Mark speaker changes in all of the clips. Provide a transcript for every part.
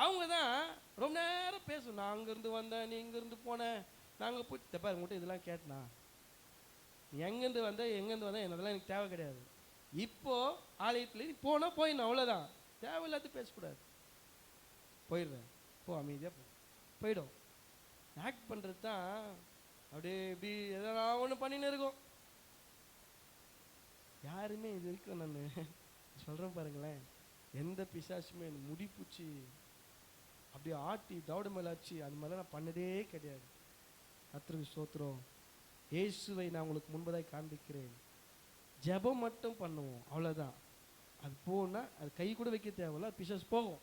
Speaker 1: அவங்க தான் ரொம்ப நேரம் பேசும். நான் அங்கேருந்து வந்தேன், நீ இங்கேருந்து போனேன், நாங்கள் போய் தப்பா உங்கள்கிட்ட இதெல்லாம் கேட்டனா, நீ எங்கேருந்து வந்த எங்கேருந்து வந்தேன் என்னதெல்லாம் எனக்கு தேவை கிடையாது. இப்போது ஆலயத்தில் நீ போனால் போயிடணும், அவ்வளோதான். தேவையில்லாத பேசக்கூடாது. போயிடுறேன், போ, அமைதியாக போயிடும். ஆக்ட் பண்ணுறது தான் அப்படியே இப்படி எதனா ஒன்று பண்ணின்னு இருக்கும். யாருமே இது வரைக்கும் நான் சொல்கிறேன் பாருங்களேன், எந்த பிசாசுமே முடிப்பூச்சி அப்படியே ஆட்டி தவிட மேலாச்சு அது மாதிரிலாம் நான் பண்ணதே கிடையாது. கர்த்தருக்கு ஸ்தோத்திரம். இயேசுவை நான் உங்களுக்கு முன்பதாய் காண்பிக்கிறேன். ஜெபம் மட்டும் பண்ணுவோம், அவ்வளோதான். அது போனால் அது கை கூட வைக்க தேவையில்ல, பிசாசு போகும்.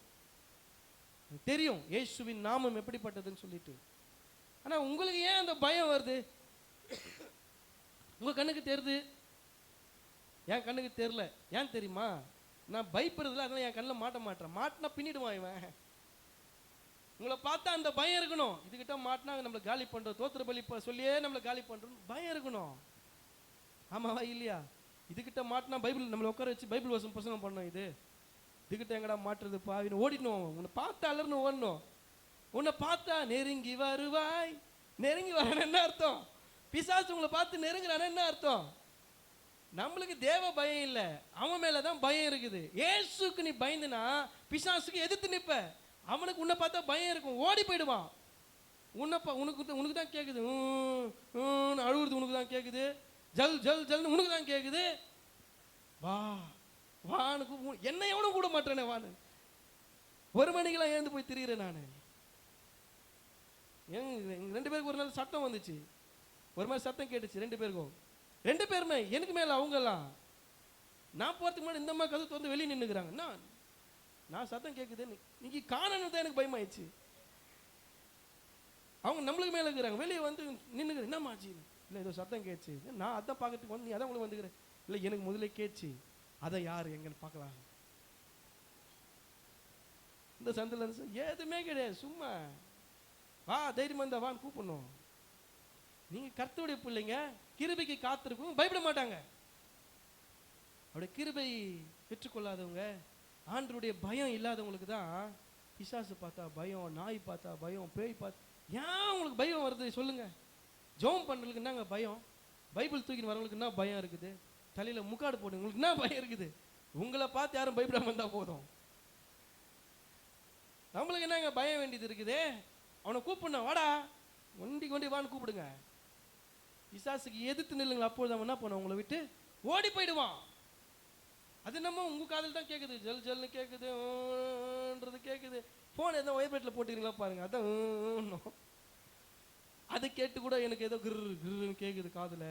Speaker 1: தெரியும் இயேசுவின் நாமம் எப்படிப்பட்டதுன்னு சொல்லிட்டு. ஆனால் உங்களுக்கு ஏன் அந்த பயம் வருது? உங்கள் கண்ணுக்கு தெரியுது, என் கண்ணுக்கு தெரியல. ஏன் தெரியுமா? நான் பயப்படுறதுல, அதெல்லாம் என் கண்ணில் மாட்டேன். மாட்டினா பின்னிடுவான் இவன். உங்களை பார்த்தா அந்த பயம் இருக்கணும். இதுகிட்ட மாட்டினா நம்மளை காலி பண்ணுறோம், தோத்திர பலி சொல்லியே நம்மளை காலி பண்ணுறோம் பயம் இருக்கணும். ஆமாவா இல்லையா? இதுகிட்ட மாட்டினா பைபிள் நம்மளை உட்கார வச்சு பைபிள் வசனம் பிரசங்கம் பண்ணோம். இதுகிட்ட எங்கடா மாட்டுறது பாவின்னு ஓடிடணும். உன்னை பார்த்தா அலர்னு ஓடணும். உன்னை பார்த்தா நெருங்கி வருவாய். நெருங்கி வரான்னு என்ன அர்த்தம்? பிசாசு உங்களை பார்த்து நெருங்குறான்னு என்ன அர்த்தம்? நம்மளுக்கு தேவ பயம் இல்லை, அவன் மேலே தான் பயம் இருக்குது. ஏசுக்கு நீ பயந்துனா பிசாசுக்கு எதிர்த்து நிற்ப. அவனுக்கு உன்னை பார்த்தா பயம் இருக்கும், ஓடி போயிடுவான். உனக்கு தான் கேட்குது, அழுகுறது உனக்கு தான் கேட்குது, ஜல் ஜல் ஜல்னு உனக்கு தான் கேட்குது. வா வானுக்கு என்ன எவனும் கூட மாட்டேனே வானு. 1 மணிக்கெல்லாம் எழுந்து போய் திரிகிறேன் நான். எங்க 2 பேருக்கு ஒரு நாள் சத்தம் வந்துச்சு, ஒரு மாதிரி சத்தம் கேட்டுச்சு 2 பேருக்கும். 2 பேருமே எனக்கு மேல அவங்கெல்லாம். நான் போறதுக்கு முன்னாடி இந்த மாதிரி கதவு திறந்து வெளியே நின்றுக்கிறாங்க. நான் சத்தம் கேட்குது, நீங்க காணணும் தான் எனக்கு பயமாயிடுச்சு. அவங்க நம்மளுக்கு மேலே இருக்கிறாங்க, வெளியே வந்து நின்றுக்கிறேன். என்னம்மா ஆச்சு? இல்லை ஏதோ சத்தம் கேட்ச்சு. நான் அதான் பார்க்கறதுக்கு வந்து நீ அதான் உங்களுக்கு வந்துக்கிறேன். இல்லை எனக்கு முதல்ல கேட்ச்சு, அதை யார் எங்கன்னு பார்க்கலாம். இந்த சந்தில் எதுவுமே கிடையாது, சும்மா வா தைரியமா இருந்தா வான்னு கூப்பிடணும். நீங்கள் கர்த்தருடைய பிள்ளைங்க, கிருபைக்கு காத்திருக்கும், பயப்பட மாட்டாங்க. அவருடைய கிருபை பெற்றுக்கொள்ளாதவங்க, ஆண்டவருடைய பயம் இல்லாதவங்களுக்கு தான் பிசாசு பார்த்தா பயம், நாய் பார்த்தா பயம், பேய் பார்த்தா. ஏன் உங்களுக்கு பயம் வருது சொல்லுங்க? ஜெபம் பண்ணுறதுக்கு என்னங்க பயம்? பைபிள் தூக்கின்னு வரவங்களுக்கு என்ன பயம் இருக்குது? தலையில் முக்காடு போடுங்க, உங்களுக்கு என்ன பயம் இருக்குது? உங்களை பார்த்து யாரும் பயப்படாம இருந்தால் போதும். நம்மளுக்கு என்னங்க பயம் வேண்டியது இருக்குது? அவனை கூப்பிடணும், வாடா கொண்டி வான்னு கூப்பிடுங்க. பிசாசுக்கு எதிர்த்து நில்லுங்க, அப்பொழுது அவன் என்ன பண்ணுவான்? உங்களை விட்டு ஓடி போயிடுவான். அது நம்ம உங்க காதில் தான் கேட்குது, ஜல் ஜல்னு கேட்குதுன்றது கேட்குது. ஃபோன் எதோ வைப்ரேட்டில் போட்டுக்கிறீங்களா பாருங்க, அதான் அது கேட்டு கூட எனக்கு ஏதோ கிரு கிருன்னு கேட்குது காதில்.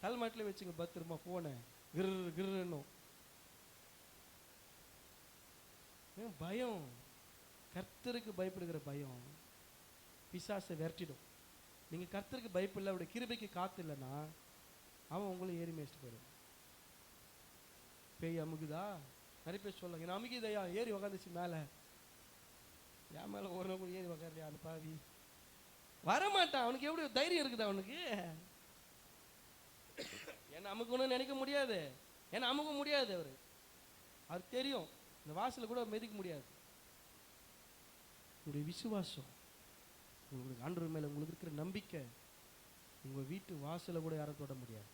Speaker 1: தலைமாட்டில் வச்சுங்க பத்திரமா ஃபோனை, கிரு கிருன்னும். பயம், கர்த்தருக்கு பயப்படுகிற பயம் பிசாசை விரட்டிடும். நீங்கள் கர்த்தருக்கு பயப்பில்லை, அவருடைய கிருபைக்கு காத்து இல்லைன்னா அவன் உங்களை ஏறி மேய்ச்சிட்டு போயிடும். பேய் அமுகுதா? நிறைய பேர் சொல்லுங்க, என்ன அமுகிதையா? ஏறி உக்காந்துச்சு மேலே. என் மேலே ஒரு நாள் கூட ஏறி உக்காரலையா அந்த பாவி? வரமாட்டான். அவனுக்கு எப்படி தைரியம் இருக்குது அவனுக்கு? என்ன அமுக்கணும்னு நினைக்க முடியாது, என்ன அமுக்க முடியாது. அவர் தெரியும், இந்த வாசலை கூட மிதிக்க முடியாது. உங்களுடைய விசுவாசம், உங்களுக்கு ஆண்டவர் மேலே உங்களுக்கு இருக்கிற நம்பிக்கை, உங்கள் வீட்டு வாசலை கூட யாரும் தொட முடியாது.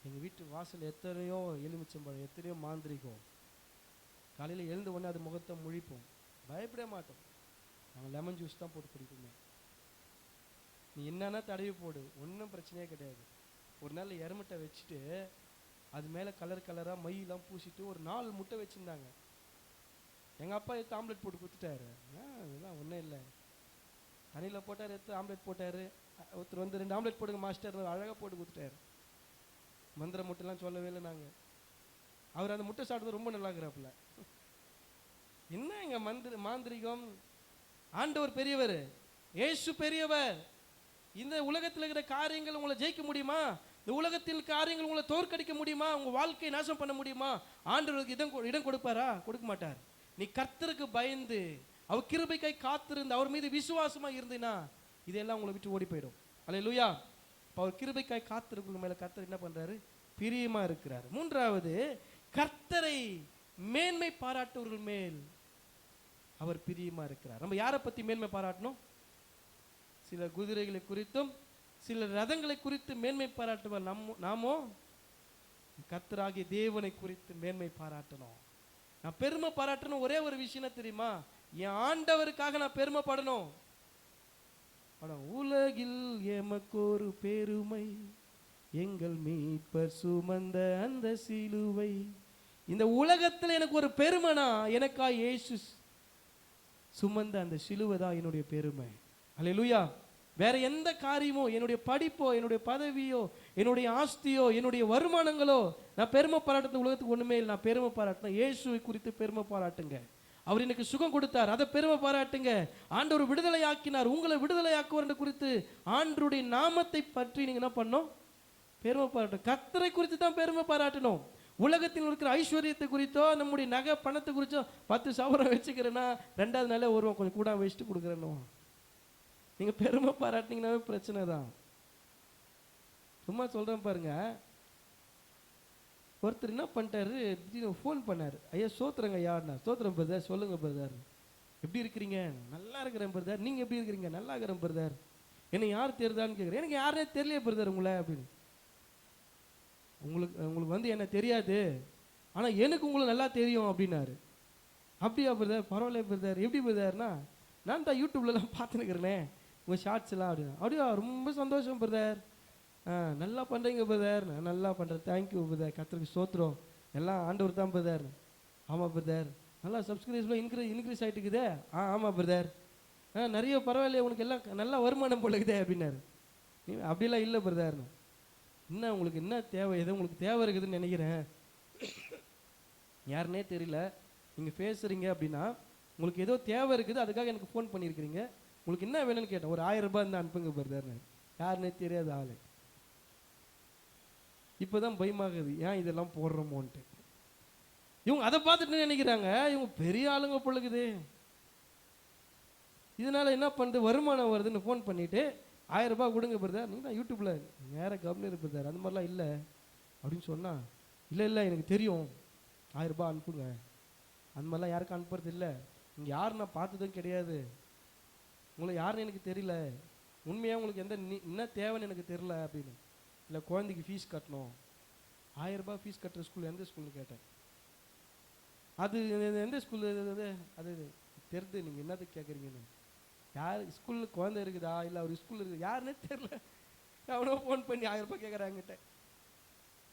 Speaker 1: எங்கள் வீட்டு வாசல் எத்தனையோ எலுமிச்சம்பழம், எத்தனையோ மாந்திரிகம். காலையில் எழுந்த உடனே அது முகத்தை முழிப்போம், பயப்பட மாட்டோம். நாங்கள் லெமன் ஜூஸ் தான் போட்டு குடிப்போமே. நீ என்னன்னா தடவி போடு, ஒன்றும் பிரச்சனையே கிடையாது. ஒரு நாள் எருமுட்டை வச்சுட்டு அது மேலே கலர் கலராக மையெல்லாம் பூசிட்டு ஒரு 4 முட்டை வச்சுருந்தாங்க. எங்கள் அப்பா எடுத்து ஆம்லெட் போட்டு கொடுத்துட்டாரு. இதெல்லாம் ஒன்றும் இல்லை, தண்ணியில் போட்டார், எடுத்து ஆம்லெட் போட்டார். ஒருத்தர் வந்து 2 ஆம்லெட் போடுங்க மாஸ்டர், அழகாக போட்டு கொடுத்துட்டாரு. மந்திர முட்டைலாம் சொல்லவே இல்லை நாங்கள். அவர் அந்த முட்டை சாப்பிட்றது ரொம்ப நல்லா இருக்கிறாப்புல. என்ன எங்க மாந்திரிகம்? ஆண்டவர் பெரியவர், இயேசு பெரியவர். இந்த உலகத்தில் இருக்கிற காரியங்கள் உங்களை ஜெயிக்க முடியுமா? இந்த உலகத்தில் காரியங்கள் உங்களை தோற்கடிக்க முடியுமா? உங்கள் வாழ்க்கையை நாசம் பண்ண முடியுமா? ஆண்டவருக்கு இடம் கொடுப்பாரா? கொடுக்க மாட்டார். நீ கர்த்தருக்கு பயந்து அவர் கிருபைக்காய் காத்திருந்து அவர் மீது விசுவாசமா இருந்தீனா இதெல்லாம் உங்களை விட்டு ஓடி போயிடும். அல்லேலூயா. அவர் கிருபைக்காய் காத்திருக்கிற மேல கர்த்தர் என்ன பண்றாரு? பிரியமா இருக்கிறார். 3வது, கர்த்தரை மேன்மை பாராட்டுவர்கள் மேல் அவர் பிரியமா இருக்கிறார். நம்ம யாரை பத்தி மேன்மை பாராட்டணும்? சில குதிரைகளை குறித்தும் சில ரதங்களை குறித்து மேன்மை பாராட்டுவார். நாமோ கர்த்தராகிய தேவனை குறித்து மேன்மை பாராட்டணும். நான் பெருமை பாராட்டணும் ஒரே ஒரு விஷயம் தெரியுமா? என் ஆண்டவருக்காக நான் பெருமைப்படணும். உலகில் எமக்கொரு பெருமை, எங்கள் மீட்பர் சுமந்த அந்த சிலுவை. இந்த உலகத்தில் எனக்கு ஒரு பெருமைனா எனக்கா இயேசு சுமந்த அந்த சிலுவை தான் என்னுடைய பெருமை. அல்லேலூயா. வேற எந்த காரியமோ, என்னுடைய படிப்போ, என்னுடைய பதவியோ, என்னுடைய ஆஸ்தியோ, என்னுடைய வருமானங்களோ நான் பெருமை பாராட்டுறது உலகத்துக்கு ஒண்ணுமே இல்லை. நான் பெருமை பாராட்டினேன் இயேசுவை குறித்து பெருமை பாராட்டுங்க. அவர் எனக்கு சுகம் கொடுத்தார், அதை பெருமை பாராட்டுங்க. ஆண்டவர் விடுதலை ஆக்கினார், உங்களை விடுதலை ஆக்குவார் குறித்து ஆண்டவருடைய நாமத்தை பற்றி நீங்க என்ன பண்ணணும்? பெருமை பாராட்டணும். கர்த்தரை குறித்து தான் பெருமை பாராட்டணும். உலகத்தில் இருக்கிற ஐஸ்வர்யத்தை குறித்தோ நம்முடைய நகை பணத்தை குறிச்சோ 10 சவரம் வச்சுக்கிறேன்னா 2வது நாளே வருவோம் கொஞ்சம் கூட வச்சுட்டு கொடுக்குறேன்னு. நீங்க பெருமை பாராட்டினீங்கன்னாவே பிரச்சனை தான். சும்மா சொல்றேன் பாருங்க. ஒருத்தர் என்ன பண்ணிட்டாரு, திடீர்னு ஃபோன் பண்ணாரு. ஐயா சோத்துறங்க ஐயாண்ணா. சோத்திரம் பிரதர், சொல்லுங்க பிரதர், எப்படி இருக்கிறீங்க? நல்லா இருக்கிறேன் பிரதர். நீங்க எப்படி இருக்கிறீங்க? நல்லா இருக்கிறேன் பிரதர். என்னை யார் தெரியுதான்னு கேட்குறேன். எனக்கு யாருனே தெரியல பிரதர் உங்களை அப்படின்னு. உங்களுக்கு வந்து என்ன தெரியாது, ஆனால் எனக்கு உங்களை நல்லா தெரியும் அப்படின்னாரு. அப்படியா பிரதர்? பரவாயில்ல பிரதர். எப்படி பிரதர்னா, நான் தான் யூடியூப்லலாம் பார்த்துன்னுக்கிறேனே உங்கள் ஷார்ட்ஸ் எல்லாம் அப்படின்னா. அப்படியா, ரொம்ப சந்தோஷம் பிரதர். நல்லா பண்ணுறீங்க பிரதர். நான் நல்லா பண்ணுறேன், தேங்க்யூ பிரதர், கர்த்தருக்கு ஸ்தோத்திரம், எல்லாம் ஆண்டவர் தான் பிரதர். ஆமாம் பிரதர், நல்லா சப்ஸ்கிரைப்ஸ்லாம் இன்க்ரீஸ் ஆகிட்டுக்குதே. ஆமாம் பிரதர். நிறைய பரவாயில்லையே, உனக்கு எல்லாம் நல்லா வருமானம் போலக்குதே அப்படின்னாரு. அப்படிலாம் இல்லை பிரதர்னு. என்ன உங்களுக்கு என்ன தேவை, எதோ உங்களுக்கு தேவை இருக்குதுன்னு நினைக்கிறேன், யாருன்னே தெரியல, நீங்கள் பேசுகிறீங்க அப்படின்னா உங்களுக்கு ஏதோ தேவை இருக்குது, அதுக்காக எனக்கு ஃபோன் பண்ணியிருக்கிறீங்க, உங்களுக்கு என்ன வேணும்னு கேட்டேன். ஒரு 1000 ரூபாய் இருந்தால் அனுப்புங்க பிரதர்னு. யாருன்னே தெரியாத ஆள். இப்போ தான் பயமாகுது, ஏன் இதெல்லாம் போடுறோமோன்ட்டு. இவங்க அதை பார்த்துட்டு நினைக்கிறாங்க இவங்க பெரிய ஆளுங்க பொழுகுது. இதனால என்ன பண்ணுது, வருமானம் வருதுன்னு ஃபோன் பண்ணிட்டு 1000 ரூபாய் கொடுங்க பிரதர். நீங்கள் தான் யூடியூப்பில் நேராக கவர்னர் பிரதர், அந்த மாதிரிலாம் இல்லை அப்படின்னு சொன்னால், இல்லை எனக்கு தெரியும், 1000 ரூபாய் அனுப்புங்க. அந்த மாதிரிலாம் யாருக்கும் அனுப்புறது இல்லை. நீங்கள் யார் நான் பார்த்ததும் கிடையாது, உங்களை யாருன்னு எனக்கு தெரியல, உண்மையாக உங்களுக்கு என்ன தேவைன்னு எனக்கு தெரியல அப்படின்னு. இல்லை குழந்தைக்கு ஃபீஸ் கட்டணும். 1000 ரூபாய் ஃபீஸ் கட்டுற ஸ்கூல் எந்த ஸ்கூல்னு கேட்டேன். அது எந்த ஸ்கூல் அது தெரிது, நீங்கள் என்னது கேட்குறீங்கன்னு. யார் ஸ்கூலில் குழந்தை இருக்குதா, இல்லை அவர் ஸ்கூலில் இருக்குது யாருன்னே தெரில. அவனோ ஃபோன் பண்ணி 1000 ரூபாய் கேட்குறாங்கிட்ட.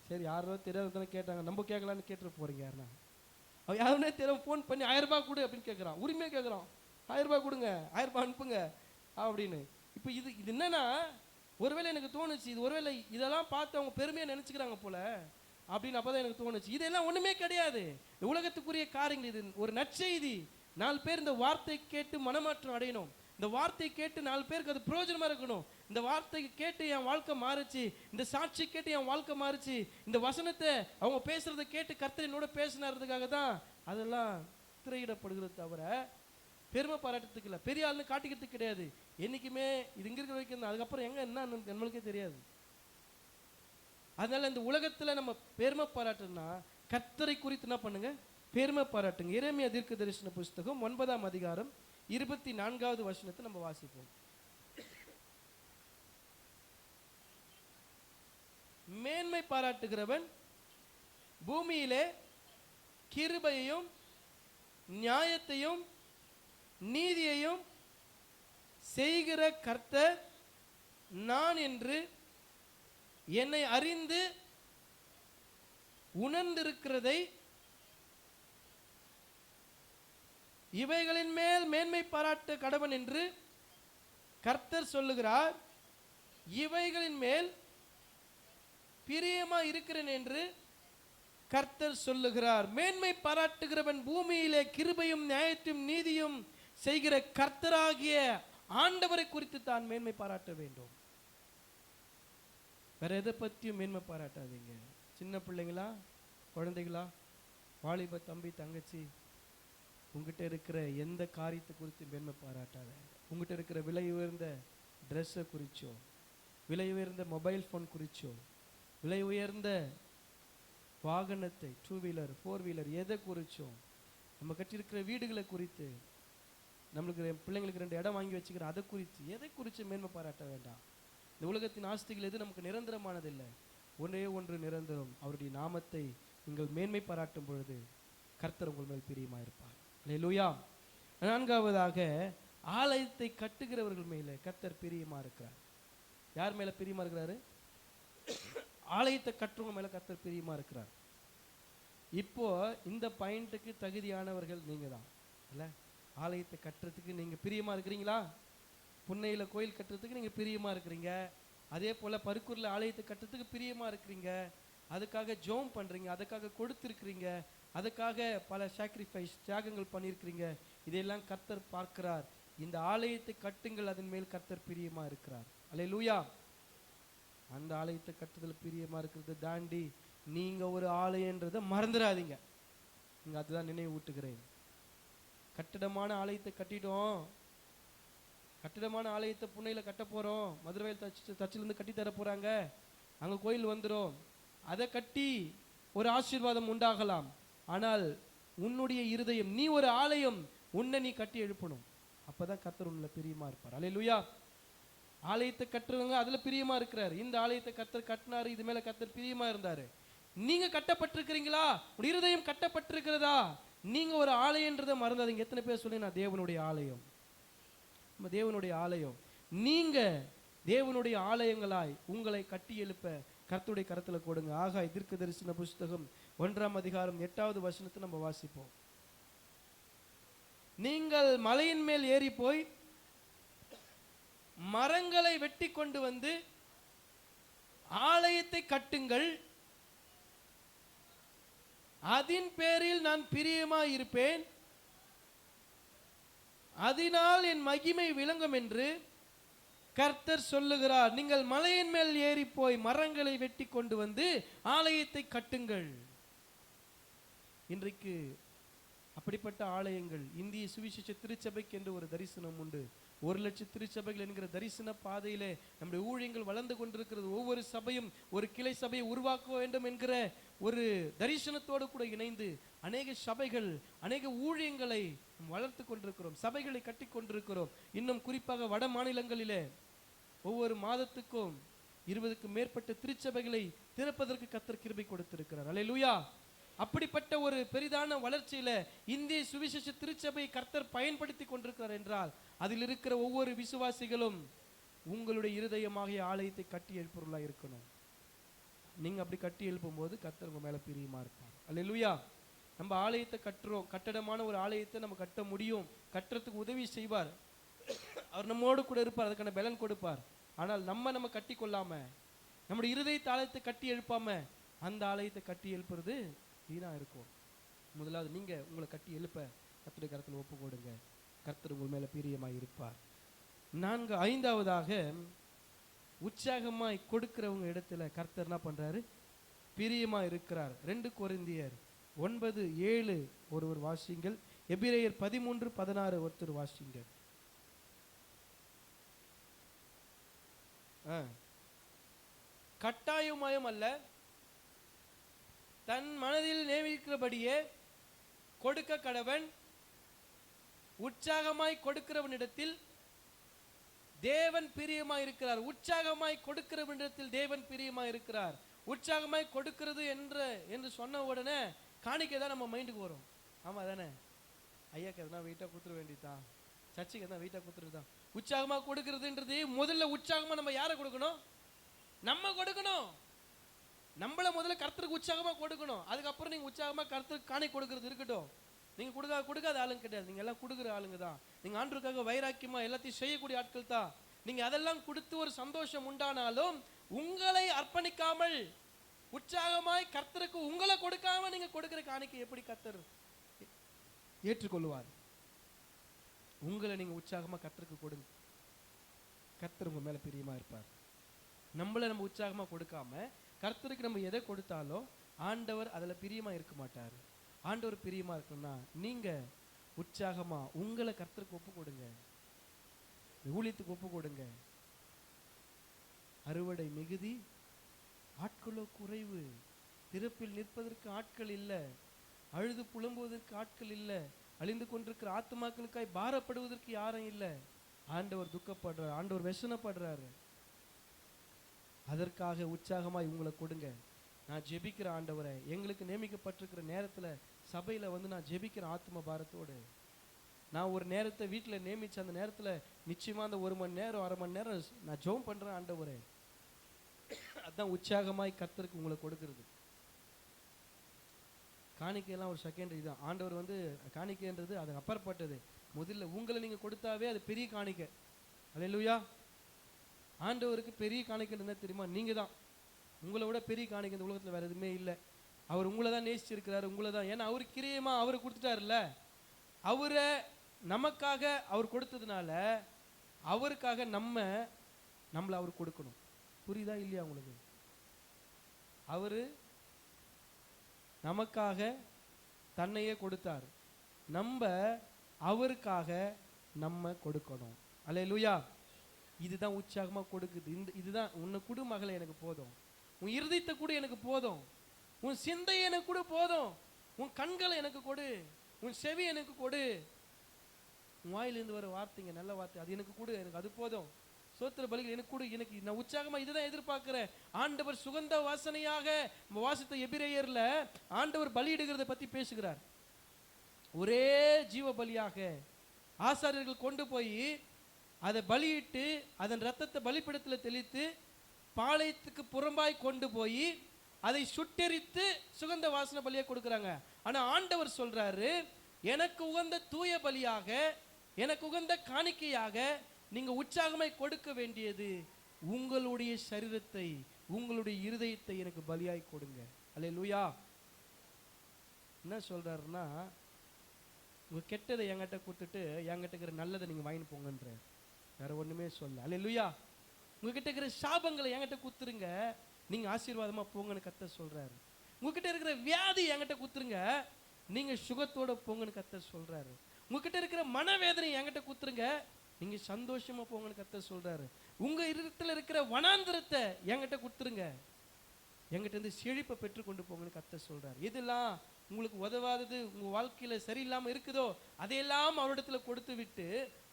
Speaker 1: சரி யாரோ தெரியாத கேட்டாங்க, நம்ம கேட்கலான்னு கேட்டுட்டு போகிறீங்க. யாருன்னா அவன் யாருன்னே தெரியும், ஃபோன் பண்ணி 1000 ரூபாய் கொடு அப்படின்னு கேட்குறான். உரிமையாக கேட்குறான், 1000 ரூபாய் கொடுங்க, 1000 ரூபாய் அனுப்புங்க அப்படின்னு. இப்போ இது என்னன்னா, ஒருவேளை எனக்கு தோணுச்சு, இது ஒருவேளை இதெல்லாம் பார்த்து அவங்க பெருமையாக நினச்சிக்கிறாங்க போல அப்படின்னு. அப்போ தான் எனக்கு தோணுச்சு, இதெல்லாம் ஒன்றுமே கிடையாது, இந்த உலகத்துக்குரிய காரியங்கள். இது ஒரு நற்செய்தி. 4 பேர் இந்த வார்த்தை கேட்டு மனமாற்றம் அடையணும். இந்த வார்த்தையை கேட்டு 4 பேருக்கு அது பிரயோஜனமா இருக்கணும். இந்த வார்த்தையை கேட்டு என் வாழ்க்கை மாறுச்சு, இந்த சாட்சி கேட்டு என் வாழ்க்கை மாறுச்சு, இந்த வசனத்தை அவங்க பேசுறதை கேட்டு கர்த்தர் என்னோட பேசினதுக்காக தான் அதெல்லாம் திரையிடப்படுகிறது, தவிர பெருமை பாராட்டுறதுக்கு இல்லை, பெரிய ஆளுன்னு காட்டிக்கிறதுக்கு கிடையாது. என்னைக்குமே இது இங்க இருக்கிற வைக்கணும், அதுக்கப்புறம் எங்க என்ன நம்மளுக்கே தெரியாது. அதனால இந்த உலகத்துல நம்ம பெருமை பாராட்டுனா கர்த்தரை குறித்து என்ன பண்ணுங்க, பெருமை பாராட்டுங்க. எரேமியா தீர்க்கதரிசன புஸ்தகம் 9ஆம் அதிகாரம் 24வது வசனத்தை நம்ம வாசிப்போம். மேன்மை பாராட்டுகிறவன் பூமியிலே கிருபையையும் நியாயத்தையும் நீதியையும் செய்கிற கர்த்தர் நான் என்று என்னை அறிந்து உணர்ந்திருக்கிறதை இவைகளின் மேல் மேன்மை பாராட்ட கடவன் என்று கர்த்தர் சொல்லுகிறார். இவைகளின் மேல் பிரியமா இருக்கிறேன் என்று கர்த்தர் சொல்லுகிறார். மேன்மை பாராட்டுகிறவன் பூமியிலே கிருபையும் நியாயத்தையும் நீதியும் செய்கிற கர்த்தராகிய ஆண்டவரை குறித்து தான் மேன்மை பாராட்ட வேண்டும். வேற எதை பற்றியும் மேன்மை பாராட்டாதீங்க. சின்ன பிள்ளைங்களா, குழந்தைகளா, வாலிப தம்பி தங்கச்சி, உங்ககிட்ட இருக்கிற எந்த காரியத்தை குறித்து மேன்மை பாராட்டாத. உங்ககிட்ட இருக்கிற விலை உயர்ந்த ட்ரெஸ்ஸை குறிச்சோ, விலை உயர்ந்த மொபைல் ஃபோன் குறிச்சோ, விலை உயர்ந்த வாகனத்தை 2 வீலர் 4 வீலர் எதை குறிச்சோ, நம்ம கட்டியிருக்கிற வீடுகளை குறித்து நம்மளுக்கு பிள்ளைங்களுக்கு 2 இடம் வாங்கி வச்சுக்கிறோம், அதை குறித்து எதை குறித்து மேன்மை பாராட்ட வேண்டாம். இந்த உலகத்தின் ஆஸ்திகள் எது நமக்கு நிரந்தரமானதில்லை. ஒன்றே ஒன்று நிரந்தரம், அவருடைய நாமத்தை நீங்கள் மேன்மை பாராட்டும் பொழுது கர்த்தர் உங்கள் மேல் பிரியமாயிருப்பார். அல்லேலூயா. 4வதாக ஆலயத்தை கட்டுகிறவர்கள் மேலே கர்த்தர் பிரியமா இருக்கிறார். யார் மேல பிரியமா இருக்கிறாரு? ஆலயத்தை கட்டுறவங்க மேல கர்த்தர் பிரியமா இருக்கிறார். இப்போ இந்த பாயிண்ட்டுக்கு தகுதியானவர்கள் நீங்க தான் இல்ல. ஆலயத்தை கட்டுறதுக்கு நீங்க பிரியமா இருக்கிறீங்களா? புன்னையில கோயில் கட்டுறதுக்கு நீங்க பிரியமா இருக்கிறீங்க. அதே போல பருக்கூர்ல ஆலயத்தை கட்டுறதுக்கு பிரியமா இருக்கிறீங்க. அதுக்காக ஜெபம் பண்றீங்க, அதுக்காக கொடுத்திருக்கிறீங்க, அதுக்காக பல சாக்ரிஃபைஸ் தியாகங்கள் பண்ணியிருக்கிறீங்க. இதையெல்லாம் கர்த்தர் பார்க்கிறார். இந்த ஆலயத்தை கட்டுங்கள், அதன் மேல் கர்த்தர் பிரியமா இருக்கிறார். அல்லேலூயா. அந்த ஆலயத்தை கட்டுதல் பிரியமா இருக்கிறது தாண்டி நீங்க ஒரு ஆலயன்றதை மறந்துடாதீங்க. நீங்க அதுதான் நினைவு ஊட்டுகிறேன். கட்டிடமான ஆலயத்தை கட்டிட்டோம், கட்டிடமான ஆலயத்தை புன்னையில கட்ட போறோம், மதுரவேல் தச்சிலிருந்து கட்டி தர போறாங்க, அங்க கோயில் வந்துடும், அதை கட்டி ஒரு ஆசீர்வாதம் உண்டாகலாம். ஆனால் உன்னுடைய இருதயம், நீ ஒரு ஆலயம், உன்னை நீ கட்டி எழுப்பணும். அப்பதான் கர்த்தர் உன்னை பிரியமா இருப்பார். அல்லேலூயா. ஆலயத்தை கட்டுறவங்க அதுல பிரியமா இருக்கிறார். இந்த ஆலயத்தை கர்த்தர் கட்டினாரு, இது மேல கர்த்தர் பிரியமா இருந்தாரு. நீங்க கட்டப்பட்டிருக்கிறீங்களா? உடைய இருதயம் கட்டப்பட்டிருக்கிறதா? நீங்க ஒரு ஆலயன்றதை மறந்தாதீங்க. எத்தனை பேர் சொல்லி நான் தேவனுடைய ஆலயம், நம்ம தேவனுடைய ஆலயம். நீங்க தேவனுடைய ஆலயங்களாய் உங்களை கட்டி எழுப்ப கர்த்தருடைய கரத்துல கொடுங்க. ஆகாய் தீர்க்கதரிசன புஸ்தகம் 1ஆம் அதிகாரம் 8வது வசனத்தை நம்ம வாசிப்போம். நீங்கள் மலையின் மேல் ஏறி போய் மரங்களை வெட்டி கொண்டு வந்து ஆலயத்தை கட்டுங்கள், அதன் பேரில் நான் பிரியமா இருப்பேன், அதனால் என் மகிமை விளங்கும் என்று கர்த்தர் சொல்லுகிறார். நீங்கள் மலையின் மேல் ஏறி போய் மரங்களை வெட்டி கொண்டு வந்து ஆலயத்தை கட்டுங்கள். இன்றைக்கு அப்படிப்பட்ட ஆலயங்கள் இந்திய சுவிசேஷ திருச்சபைக்கு என்று ஒரு தரிசனம் உண்டு. 1,00,000 திருச்சபைகள் என்கிற தரிசன பாதையிலே நம்முடைய ஊழியங்கள் வளர்ந்து கொண்டிருக்கிறது. ஒவ்வொரு சபையும் ஒரு கிளை சபையை உருவாக்க வேண்டும் என்கிற ஒரு தரிசனத்தோடு கூட இணைந்து அநேக சபைகள், அநேக ஊழியங்களை வளர்த்து கொண்டிருக்கிறோம், சபைகளை கட்டி கொண்டிருக்கிறோம். இன்னும் குறிப்பாக வட மாநிலங்களிலே ஒவ்வொரு மாதத்துக்கும் 20க்கும் மேற்பட்ட திருச்சபைகளை திறப்பதற்கு கர்த்தர் கிருபை கொடுத்திருக்கிறார். அல்லேலூயா. அப்படிப்பட்ட ஒரு பெரிதான வளர்ச்சியில இந்திய சுவிசேஷ திருச்சபை கர்த்தர் பயன்படுத்தி கொண்டிருக்கிறார் என்றால் அதில் இருக்கிற ஒவ்வொரு விசுவாசிகளும் உங்களுடைய இருதயமாகிய ஆலயத்தை கட்டி எழுப்புறவர்களா இருக்கணும். நீங்க அப்படி கட்டி எழுப்பும் போது கர்த்தர் உங்க மேல பிரியமா இருப்பார். அல்லேலூயா. நம்ம ஆலயத்தை கட்டுறோம், கட்டடமான ஒரு ஆலயத்தை நம்ம கட்ட முடியும், கட்டுறதுக்கு உதவி செய்வார், அவர் நம்மோடு கூட இருப்பார், அதுக்கான பலன் கொடுப்பார். ஆனால் நம்ம கட்டி கொள்ளாம, நம்முடைய இருதயத்தை ஆலயத்தை கட்டி எழுப்பாம அந்த ஆலயத்தை கட்டி எழுப்புறது வீணா இருக்கும். முதலாவது நீங்க உங்களை கட்டி எழுப்ப கர்த்தருடைய கரத்தில் ஒப்பு கொடுங்க, கர்த்தர் உங்கள் மேல பிரியமாய் இருப்பார். 5வதாக உற்சாகமாய் கொடுக்கிறவங்க இடத்துல கர்த்தர் என்ன பண்றாரு? பிரியமா இருக்கிறார். 2 கொரிந்தியர் 9:7 ஒருவர் வாசிங்கள். எபிரேயர் 13:16 ஒருத்தர் வாசிங்க. கட்டாயமாயும் அல்ல, தன் மனதில் நியமிக்கிறபடியே கொடுக்க கடவன், உற்சாகமாய் கொடுக்கிறவனிடத்தில் தேவன் பிரியமாய் இருக்கிறார். உற்சாகமாய் கொடுக்கிறவனிடத்தில் தேவன் பிரியமாய் இருக்கிறார். உற்சாகமாய் கொடுக்கிறது என்று சொன்ன உடனே காணிக்கை தான் நம்ம மைண்டுக்கு வரும். ஆமா தானே? ஐயாக்கு எதனா வெயிட்டா கொடுத்துட வேண்டியதான், சர்ச்சுக்கு எதனா வெயிட்டா கொடுத்துருதான். உற்சாகமா கொடுக்கிறதுன்றது முதல்ல உற்சாகமா நம்ம யாரை கொடுக்கணும்? நம்ம கொடுக்கணும். நம்மள முதல்ல கர்த்தருக்கு உற்சாகமா கொடுக்கணும். அதுக்கப்புறம் நீங்க உற்சாகமா கர்த்தருக்கு காணிக்கை கொடுக்கிறது இருக்கட்டும். நீங்க கொடுக்காத ஆளுங்க கிடையாது, நீங்க எல்லாம் கொடுக்குற ஆளுங்க தான். நீங்க ஆண்டவருக்காக வைராக்கியமா எல்லாத்தையும் செய்யக்கூடிய ஆட்கள் தான். நீங்க அதெல்லாம் கொடுத்து ஒரு சந்தோஷம் உண்டானாலும் உங்களை அர்ப்பணிக்காமல் உற்சாகமாய் கர்த்தருக்கு உங்களை கொடுக்காம நீங்க கொடுக்கிற காணிக்கை எப்படி கர்த்தர் ஏற்றுக்கொள்வார்? உங்களை நீங்க உற்சாகமா கர்த்தருக்கு கொடுங்க, கர்த்தர் உங்க மேல பிரியமா இருப்பார். நம்ம உற்சாகமா கொடுக்காம கர்த்தருக்கு நம்ம எதை கொடுத்தாலும் ஆண்டவர் அதுல பிரியமா இருக்க மாட்டார். ஆண்டவர் பிரியமா இருக்கணும்னா நீங்க உற்சாகமா உங்களை கர்த்தருக்கு ஒப்பு கொடுங்க, ஊழியத்துக்கு ஒப்பு கொடுங்க. அறுவடை மிகுதி, ஆட்களோ குறைவு. திறப்பில் நிற்பதற்கு ஆட்கள் இல்லை, அழுது புலம்புவதற்கு ஆட்கள் இல்லை, அழிந்து கொண்டிருக்கிற ஆத்துமாக்களுக்காய் பாரப்படுவதற்கு யாரும் இல்லை. ஆண்டவர் துக்கப்படுறார், ஆண்டவர் வெசனப்படுறாரு. அதற்காக உற்சாகமாய் உங்களை கொடுங்க. நான் ஜெபிக்கிற ஆண்டவரை, எங்களுக்கு நியமிக்கப்பட்டிருக்கிற நேரத்தில் சபையில் வந்து நான் ஜெபிக்கிற ஆத்ம பாரத்தோடு நான் ஒரு நேரத்தை வீட்டில் நியமிச்ச அந்த நேரத்தில் நிச்சயமாக அந்த 1 மணி நேரம் 1/2 மணி நேரம் நான் ஜெபம் பண்ணுறேன் ஆண்டவரே. அதுதான் உற்சாகமாய் கர்த்தருக்கு உங்களை கொடுக்கறது. காணிக்கையெல்லாம் ஒரு செகண்டரி தான். ஆண்டவர் வந்து காணிக்கைன்றது அது அப்பாற்பட்டது. முதல்ல உங்களை நீங்கள் கொடுத்தாவே அது பெரிய காணிக்கை. அல்லேலூயா. ஆண்டவருக்கு பெரிய காணிக்கை என்ன தெரியுமா? நீங்கள் தான். உங்களை விட பெரிய காணிக்கை இந்த உலகத்தில் வேறு எதுவுமே இல்லை. அவர் உங்களை தான் நேசிச்சிருக்கிறாரு, உங்களை தான். ஏன்னா அவர் கிரியமா அவர் கொடுத்துட்டாருல்ல. அவரை நமக்காக அவர் கொடுத்ததுனால அவருக்காக நம்மளை அவர் கொடுக்கணும். புரியுதா இல்லையா உங்களுக்கு? அவரு நமக்காக தன்னையே கொடுத்தார், நம்ம அவருக்காக நம்ம கொடுக்கணும். அல்லேலூயா. இதுதான் உற்சாகமா கொடுக்குது. இதுதான் உன்னை கொடு மகளே, எனக்கு போதும். உன் இருதயத்தை கூட எனக்கு போதும். உன் சிந்தையை எனக்கு கூட போதும். உன் கண்களை எனக்கு கொடு, உன் செவி எனக்கு கொடு. உன் வாயிலிருந்து வர வார்த்தைங்க நல்ல வார்த்தை, அது எனக்கு கொடு, எனக்கு அது போதும். சோத்திர பலிகள் எனக்கு கொடு. எனக்கு நான் உற்சாகமா இதுதான் எதிர்பார்க்கிறேன். ஆண்டவர் சுகந்த வாசனையாக வாசித்த எபிரேயர்ல ஆண்டவர் பலியிடுகிறத பத்தி பேசுகிறார். ஒரே ஜீவ பலியாக ஆசாரியர்கள் கொண்டு போய் அதை பலியிட்டு அதன் ரத்தத்தை பலிபீடத்தில் தெளித்து பாளையத்துக்கு புறம்பாய் கொண்டு போய் அதை சுட்டெரித்து சுகந்த வாசனை பலியை கொடுக்குறாங்க. ஆனா ஆண்டவர் சொல்றாரு, எனக்கு உகந்த தூய பலியாக, எனக்கு உகந்த காணிக்கையாக நீங்க உற்சாகமாய் கொடுக்க வேண்டியது உங்களுடைய சரீரத்தை, உங்களுடைய இருதயத்தை எனக்கு பலியாய் கொடுங்க. அல்லேலூயா. என்ன சொல்றாருன்னா, உங்க கெட்டதை என்கிட்ட கொடுத்துட்டு என்கிட்ட இருக்கிற நல்லதை நீங்க வாங்கிட்டு போங்கன்ற, வேற ஒண்ணுமே சொல்ல. அல்லேலூயா. உங்ககிட்ட இருக்கிற சாபங்களை என்கிட்ட குத்துருங்க, நீங்க ஆசீர்வாதமா போங்கன்னு கர்த்தர் சொல்றாரு. உங்ககிட்ட இருக்கிற வியாதி என்கிட்ட குத்துருங்க, நீங்க சுகத்தோட போங்கன்னு கர்த்தர் சொல்றாரு. உங்ககிட்ட இருக்கிற மனவேதனை என்கிட்ட குத்துருங்க, நீங்க சந்தோஷமா போங்கன்னு கர்த்தர் சொல்றாரு. உங்க இடத்துல இருக்கிற வனாந்திரத்தை என்கிட்ட கொடுத்துருங்க, என்கிட்ட இருந்து செழிப்பை பெற்று கொண்டு போங்கன்னு கர்த்தர் சொல்றாரு. எதெல்லாம் உங்களுக்கு உதவாதது, உங்க வாழ்க்கையில சரியில்லாம இருக்குதோ அதையெல்லாம் அவரிடத்துல கொடுத்து விட்டு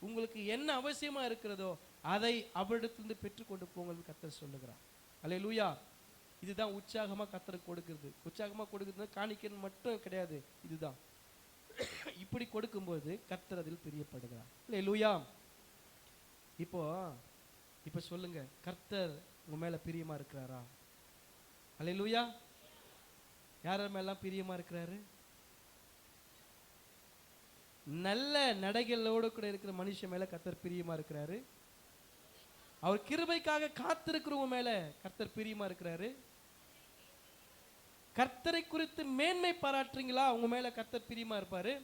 Speaker 1: உங்களுக்கு என்ன அவசியமா இருக்கிறதோ அதை அவரிடத்திலிருந்து பெற்றுக்கொண்டு போங்கன்னு கர்த்தர் சொல்லுகிறார். அல்லேலூயா. இதுதான் உற்சாகமா கர்த்தருக்கு கொடுக்கிறது. உற்சாகமா கொடுக்கிறது காணிக்கை மட்டும் கிடையாது, இதுதான். இப்படி கொடுக்கும்போது கர்த்தர் அதில் பிரியப்படுகிறார். அல்லேலூயா. இப்போ சொல்லுங்க, கர்த்தர் உங்க மேல பிரியமா இருக்கிறாரா? அல்லேலூயா. யார் மேலாம் பிரியமா இருக்கிறாரு? நல்ல நடைகளோடு கூட இருக்கிற மனுஷன் மேல கர்த்தர் பிரியமா இருக்கிறாரு. அவர் கிருபைக்காக காத்திருக்கிறவங்க மேல கர்த்தர் பிரியமா இருக்கிறாரு. கர்த்தரை குறித்து மேன்மை பாராட்டுறீங்களா, உங்க மேல கர்த்தர் பிரியமா இருப்பாரு.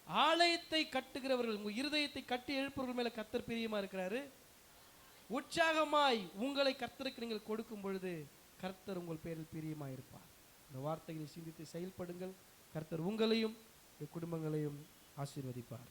Speaker 1: ஆலயத்தை கட்டுகிறவர்கள், உங்க இருதயத்தை கட்டி எழுப்புறவர்கள் மேல கர்த்தர் பிரியமா இருக்கிறாரு. உற்சாகமாய் உங்களை கர்த்தருக்கு நீங்கள் கொடுக்கும் பொழுது கர்த்தர் உங்கள் பேரில் பிரியமா இருப்பார். இந்த வார்த்தைகளை சிந்தித்து செயல்படுங்கள். கர்த்தர் உங்களையும் குடும்பங்களையும் ஆசீர்வதிப்பார்.